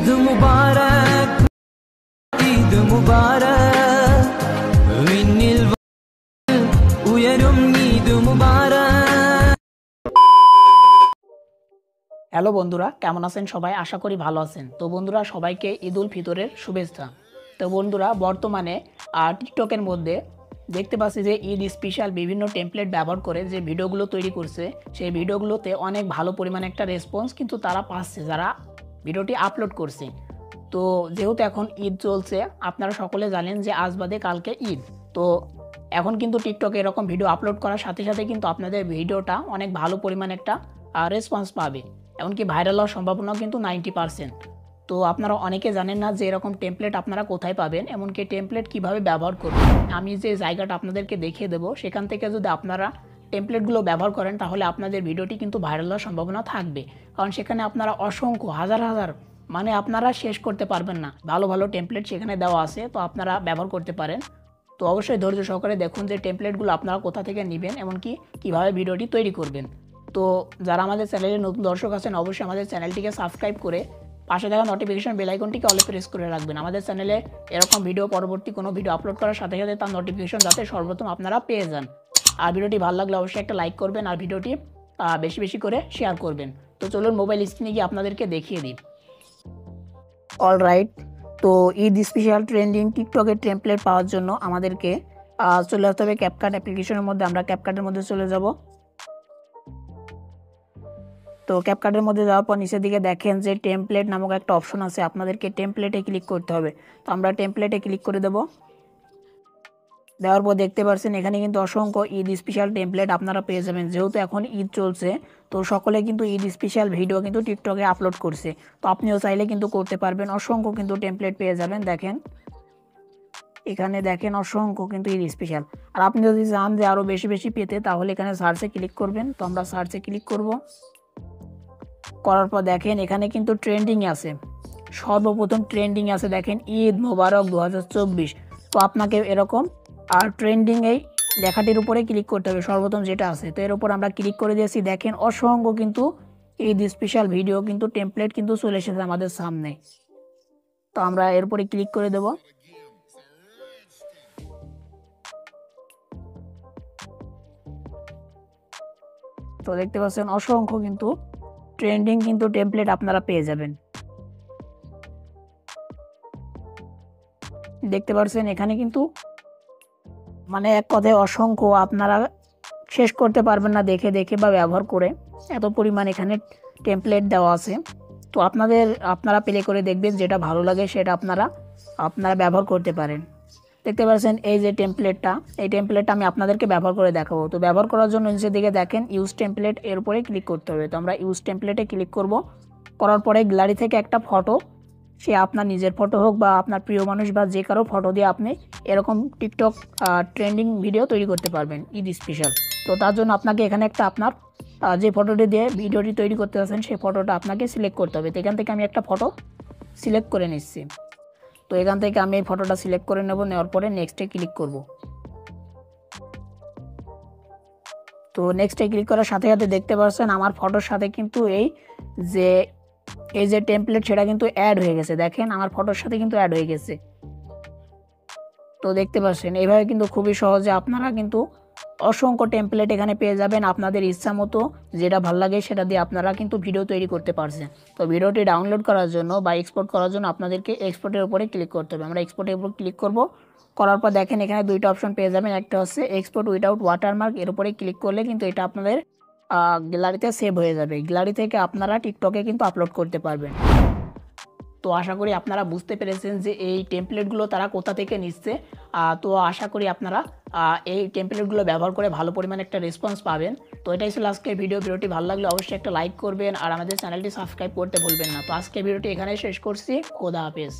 ঈদ মুবারক, ঈদ মুবারক, মিন্নিল উয়ারুম ঈদ মুবারক। Hello বন্ধুরা, কেমন আছেন সবাই? আশা করি ভালো আছেন। তো বন্ধুরা, সবাইকে ঈদ উল ফিতরের শুভেচ্ছা। তো বন্ধুরা, বর্তমানে টিকটকের মধ্যে দেখতে পাচ্ছি যে ঈদ স্পেশাল বিভিন্ন টেমপ্লেট ব্যবহার করে যে ভিডিওগুলো তৈরি করছে, সেই ভিডিওগুলোতে অনেক ভালো পরিমাণে একটা রেসপন্স কিন্তু তারা পাচ্ছে যারা ভিডিওটি আপলোড করছে। তো যেহেতু এখন ঈদ চলছে, আপনারা সকলে জানেন যে আজ বাদে কালকে ঈদ। তো এখন কিন্তু টিকটকে এরকম ভিডিও আপলোড করার সাথে সাথে কিন্তু আপনাদের ভিডিওটা অনেক ভালো পরিমাণে একটা রেসপন্স পাবে, এমনকি ভাইরাল হওয়ার সম্ভাবনাও কিন্তু 90%। তো আপনারা অনেকে জানেন না যে এরকম টেমপ্লেট আপনারা কোথায় পাবেন, এমনকি টেমপ্লেট কিভাবে ব্যবহার করবেন। আমি যে জায়গাটা আপনাদেরকে দেখিয়ে দেবো, সেখান থেকে যদি আপনারা টেমপ্লেটগুলো ব্যবহার করেন তাহলে আপনাদের ভিডিওটি কিন্তু ভাইরাল হওয়ার সম্ভাবনা থাকবে। কারণ সেখানে আপনারা অসংখ্য হাজার হাজার, মানে আপনারা শেষ করতে পারবেন না, ভালো ভালো টেমপ্লেট সেখানে দেওয়া আছে। তো আপনারা ব্যবহার করতে পারেন। তো অবশ্যই ধৈর্য সহকারে দেখুন যে টেমপ্লেটগুলো আপনারা কোথা থেকে নেবেন, এমনকি কীভাবে ভিডিওটি তৈরি করবেন। তো যারা আমাদের চ্যানেলে নতুন দর্শক আছেন, অবশ্যই আমাদের চ্যানেলটিকে সাবস্ক্রাইব করে পাশে থাকা নোটিফিকেশন বেল আইকনটিকে অলে প্রেস করে রাখবেন। আমাদের চ্যানেলে এরকম ভিডিও, পরবর্তী কোনো ভিডিও আপলোড করার সাথে সাথে তার নোটিফিকেশন যাতে সর্বপ্রথম আপনারা পেয়ে যান। আর ভিডিওটি ভালো লাগলে অবশ্যই একটা লাইক করবেন আর ভিডিওটি বেশি বেশি করে শেয়ার করবেন। তো চলুন মোবাইল স্ক্রিনে গিয়ে আপনাদেরকে দেখিয়ে দিই। অলরাইট, তো ঈদ স্পেশাল ট্রেন্ডিং টিকটকের টেমপ্লেট পাওয়ার জন্য আমাদেরকে চলে আসতে হবে ক্যাপকাট অ্যাপ্লিকেশনের মধ্যে। আমরা ক্যাপকাটের মধ্যে চলে যাব। তো ক্যাপকাটের মধ্যে যাওয়ার পর নিচের দিকে দেখেন যে টেমপ্লেট নামক একটা অপশন আছে, আপনাদেরকে টেমপ্লেটে ক্লিক করতে হবে। তো আমরা টেমপ্লেটে ক্লিক করে দেব। দেওয়ার পর দেখতে পাচ্ছেন এখানে কিন্তু অসংখ্য ঈদ স্পেশাল টেমপ্লেট আপনারা পেয়ে যাবেন। যেহেতু এখন ঈদ চলছে, তো সকলে কিন্তু ঈদ স্পেশাল ভিডিও কিন্তু টিকটকে আপলোড করছে। তো আপনিও চাইলে কিন্তু করতে পারবেন। অসংখ্য কিন্তু টেমপ্লেট পেয়ে যাবেন। দেখেন এখানে দেখেন অসংখ্য কিন্তু ঈদ স্পেশাল। আর আপনি যদি চান যে আরও বেশি বেশি পেতে, তাহলে এখানে সার্চে ক্লিক করবেন। তো আমরা সার্চে ক্লিক করব। করার পর দেখেন এখানে কিন্তু ট্রেন্ডিং আছে, সর্বপ্রথম ট্রেন্ডিং আছে দেখেন ঈদ মোবারক 2024। তো আপনাকে এরকম আর ট্রেন্ডিং এই লেখাটির উপরে ক্লিক করতে হবে, সর্বপ্রথম যেটা আছে। তো এর উপর আমরা ক্লিক করে দিয়েছি। দেখেন অসংখ্য কিন্তু ঈদ স্পেশাল ভিডিও কিন্তু টেমপ্লেট কিন্তু চলে এসেছে আমাদের সামনে। তো আমরা এর উপরে ক্লিক করে দেব। তো দেখতে পাচ্ছেন অসংখ্য কিন্তু ট্রেন্ডিং কিন্তু টেমপ্লেট আপনারা পেয়ে যাবেন। দেখতে পাচ্ছেন এখানে কিন্তু মানে এক কথায় অসংখ্য, আপনারা শেষ করতে পারবেন না দেখে দেখে বা ব্যবহার করে, এত পরিমাণ এখানে টেমপ্লেট দেওয়া আছে। তো আপনারা প্লে করে দেখবেন, যেটা ভালো লাগে সেটা আপনারা ব্যবহার করতে পারেন। দেখতে পাচ্ছেন এই যে টেমপ্লেটটা, এই টেমপ্লেটটা আমি আপনাদেরকে ব্যবহার করে দেখাবো। তো ব্যবহার করার জন্য নিচের দিকে দেখেন ইউজ টেমপ্লেট, এর উপরে ক্লিক করতে হবে। তো আমরা ইউজ টেমপ্লেটে ক্লিক করব। করার পরে গ্যালারি থেকে একটা ফটো, সে আপনার নিজের ফটো হোক বা আপনার প্রিয় মানুষ বা যে কারো ফটো দিয়ে আপনি এরকম টিকটক ট্রেন্ডিং ভিডিও তৈরি করতে পারবেন ঈদ স্পেশাল। তো তার জন্য আপনাকে এখানে একটা আপনার যে ফটোটি দিয়ে ভিডিওটি তৈরি করতে আছেন সেই ফটোটা আপনাকে সিলেক্ট করতে হবে। তো এখান থেকে আমি একটা ফটো সিলেক্ট করে নিচ্ছি। তো এখান থেকে আমি এই ফটোটা সিলেক্ট করে নেব। নেওয়ার পরে নেক্সটে ক্লিক করব। তো নেক্সটে ক্লিক করার সাথে সাথে দেখতে পাচ্ছেন আমার ফটোর সাথে কিন্তু এই যে টেমপ্লেট সেটা কিন্তু অ্যাড হয়ে গেছে। দেখেন আমার ফটোর সাথে কিন্তু অ্যাড হয়ে গেছে। তো দেখতে পাচ্ছেন এইভাবে কিন্তু খুবই সহজে আপনারা কিন্তু অসংখ্য টেমপ্লেট এখানে পেয়ে যাবেন। আপনাদের ইচ্ছা মতো যেটা ভালো লাগে সেটা দিয়ে আপনারা কিন্তু ভিডিও তৈরি করতে পারছেন। তো ভিডিওটি ডাউনলোড করার জন্য বা এক্সপোর্ট করার জন্য আপনাদেরকে এক্সপোর্টের উপরে ক্লিক করতে হবে। আমরা এক্সপোর্টের উপর ক্লিক করব। করার পর দেখেন এখানে দুইটা অপশন পেয়ে যাবেন। একটা হচ্ছে এক্সপোর্ট উইদাউট ওয়াটারমার্ক, এর উপরে ক্লিক করলে কিন্তু এটা আপনাদের গ্যালারিতে সেভ হয়ে যাবে। গ্যালারি থেকে আপনারা টিকটকে কিন্তু আপলোড করতে পারবেন। তো আশা করি আপনারা বুঝতে পেরেছেন যে এই টেমপ্লেটগুলো তারা কোথা থেকে নিচ্ছে। তো আশা করি আপনারা এই টেমপ্লেটগুলো ব্যবহার করে ভালো পরিমাণে একটা রেসপন্স পাবেন। তো এটাই ছিল আজকের ভিডিওটি ভালো লাগলে অবশ্যই একটা লাইক করবেন আর আমাদের চ্যানেলটি সাবস্ক্রাইব করতে ভুলবেন না। তো আজকের ভিডিওটি এখানেই শেষ করছি। খোদা হাফেজ।